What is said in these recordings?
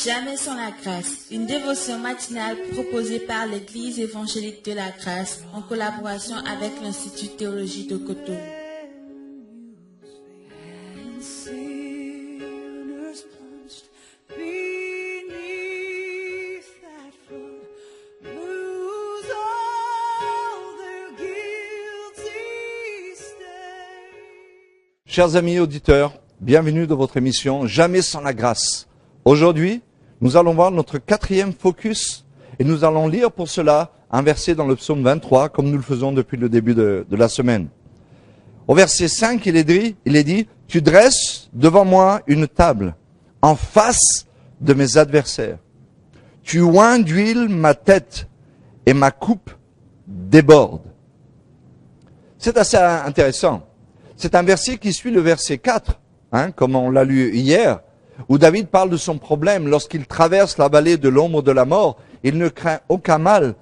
Jamais sans la grâce, une dévotion matinale proposée par l'Église évangélique de la grâce en collaboration avec l'Institut de théologie de Cotonou. Chers amis auditeurs, bienvenue dans votre émission Jamais sans la grâce. Aujourd'hui, nous allons voir notre 4e focus et nous allons lire pour cela un verset dans le psaume 23 comme nous le faisons depuis le début de la semaine. Au verset 5, il est dit « Tu dresses devant moi une table en face de mes adversaires. Tu oins d'huile ma tête et ma coupe déborde. » C'est assez intéressant. C'est un verset qui suit le verset 4, comme on l'a lu hier, où David parle de son problème. Lorsqu'il traverse la vallée de l'ombre de la mort, il ne craint aucun mal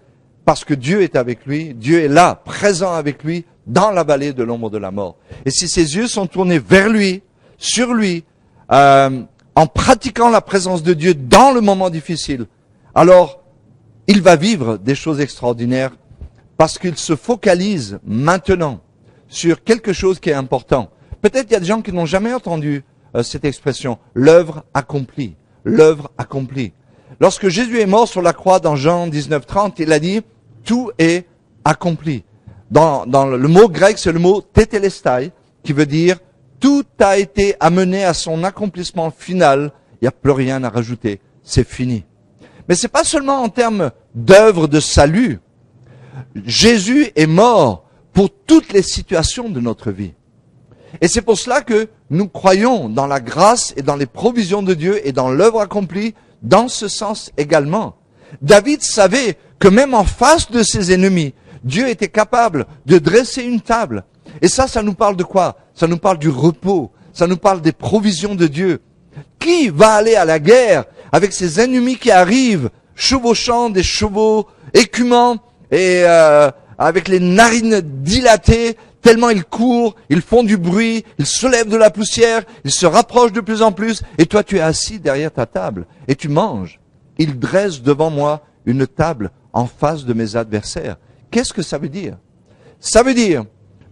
parce que Dieu est avec lui. Dieu est là, présent avec lui, dans la vallée de l'ombre de la mort. Et si ses yeux sont tournés vers lui, sur lui, en pratiquant la présence de Dieu dans le moment difficile, alors il va vivre des choses extraordinaires parce qu'il se focalise maintenant sur quelque chose qui est important. Peut-être il y a des gens qui n'ont jamais entendu cette expression, l'œuvre accomplie, l'œuvre accomplie. Lorsque Jésus est mort sur la croix dans Jean 19:30, il a dit, tout est accompli. Dans le mot grec, c'est le mot tétélestai, qui veut dire, tout a été amené à son accomplissement final, il n'y a plus rien à rajouter, c'est fini. Mais c'est pas seulement en termes d'œuvre de salut. Jésus est mort pour toutes les situations de notre vie. Et c'est pour cela que nous croyons dans la grâce et dans les provisions de Dieu et dans l'œuvre accomplie dans ce sens également. David savait que même en face de ses ennemis, Dieu était capable de dresser une table. Et ça nous parle de quoi? Ça nous parle du repos, ça nous parle des provisions de Dieu. Qui va aller à la guerre avec ses ennemis qui arrivent, chevauchant des chevaux écumants et avec les narines dilatées, tellement ils courent, ils font du bruit, ils soulèvent de la poussière, ils se rapprochent de plus en plus, et toi tu es assis derrière ta table, et tu manges. Ils dressent devant moi une table en face de mes adversaires. Qu'est-ce que ça veut dire? Ça veut dire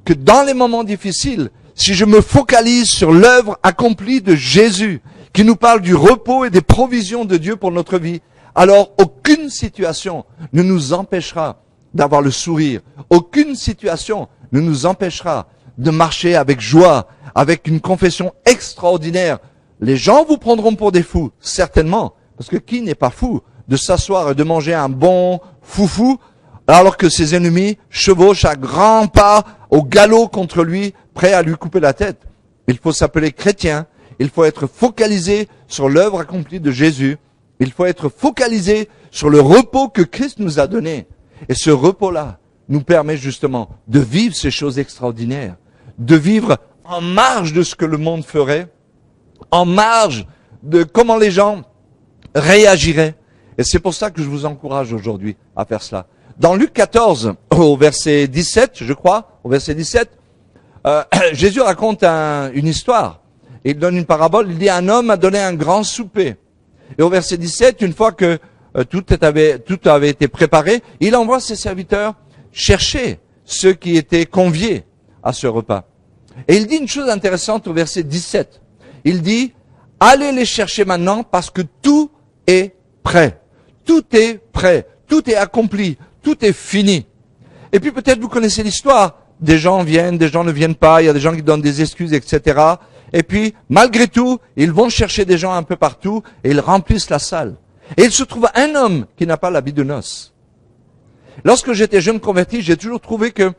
que dans les moments difficiles, si je me focalise sur l'œuvre accomplie de Jésus, qui nous parle du repos et des provisions de Dieu pour notre vie, alors aucune situation ne nous empêchera d'avoir le sourire. Aucune situation ne nous empêchera de marcher avec joie, avec une confession extraordinaire. Les gens vous prendront pour des fous, certainement, parce que qui n'est pas fou de s'asseoir et de manger un bon foufou, alors que ses ennemis chevauchent à grands pas au galop contre lui, prêts à lui couper la tête. Il faut s'appeler chrétien, il faut être focalisé sur l'œuvre accomplie de Jésus, il faut être focalisé sur le repos que Christ nous a donné. Et ce repos-là nous permet justement de vivre ces choses extraordinaires, de vivre en marge de ce que le monde ferait, en marge de comment les gens réagiraient. Et c'est pour ça que je vous encourage aujourd'hui à faire cela. Dans Luc 14, au verset 17, je crois, au verset 17, Jésus raconte une histoire. Il donne une parabole, il dit, un homme a donné un grand souper. Et au verset 17, une fois que tout avait été préparé, il envoie ses serviteurs chercher ceux qui étaient conviés à ce repas. Et il dit une chose intéressante au verset 17. Il dit, allez les chercher maintenant parce que tout est prêt. Tout est prêt. Tout est accompli. Tout est fini. Et puis peut-être vous connaissez l'histoire. Des gens viennent, des gens ne viennent pas. Il y a des gens qui donnent des excuses, etc. Et puis, malgré tout, ils vont chercher des gens un peu partout et ils remplissent la salle. Et il se trouve un homme qui n'a pas l'habit de noces. Lorsque j'étais jeune converti, j'ai toujours trouvé que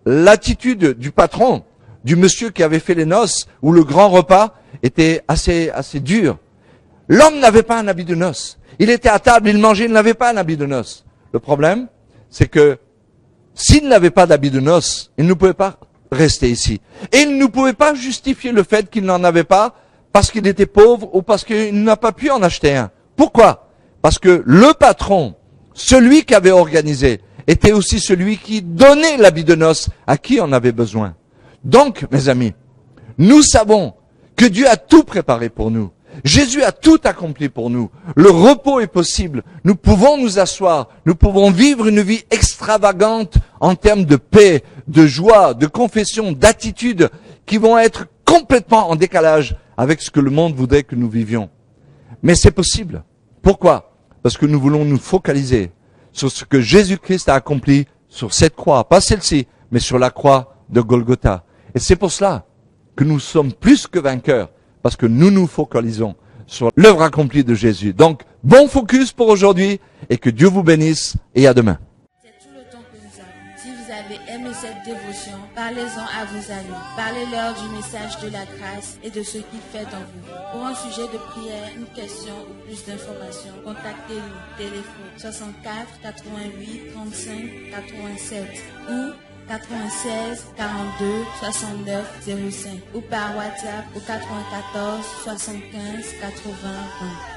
l'attitude du patron, du monsieur qui avait fait les noces ou le grand repas, était assez dure. L'homme n'avait pas un habit de noces. Il était à table, il mangeait, il n'avait pas un habit de noces. Le problème, c'est que s'il n'avait pas d'habit de noces, il ne pouvait pas rester ici. Et il ne pouvait pas justifier le fait qu'il n'en avait pas parce qu'il était pauvre ou parce qu'il n'a pas pu en acheter un. Pourquoi? Parce que le patron, celui qui avait organisé, était aussi celui qui donnait l'habit de noces à qui en avait besoin. Donc, mes amis, nous savons que Dieu a tout préparé pour nous. Jésus a tout accompli pour nous. Le repos est possible. Nous pouvons nous asseoir. Nous pouvons vivre une vie extravagante en termes de paix, de joie, de confession, d'attitude qui vont être complètement en décalage avec ce que le monde voudrait que nous vivions. Mais c'est possible. Pourquoi? Parce que nous voulons nous focaliser sur ce que Jésus-Christ a accompli sur cette croix. Pas celle-ci, mais sur la croix de Golgotha. Et c'est pour cela que nous sommes plus que vainqueurs. Parce que nous nous focalisons sur l'œuvre accomplie de Jésus. Donc, bon focus pour aujourd'hui et que Dieu vous bénisse et à demain. C'est tout le temps que nous avons. Si vous avez aimé cette dévotion, parlez-en à vos amis. Parlez-leur du message de la grâce et de ce qu'il fait dans vous. Pour un sujet de prière, une question ou plus d'informations, contactez-nous. Téléphone 64 88 35 87 ou 96 42 69 05 ou par WhatsApp au 94 75 80 20.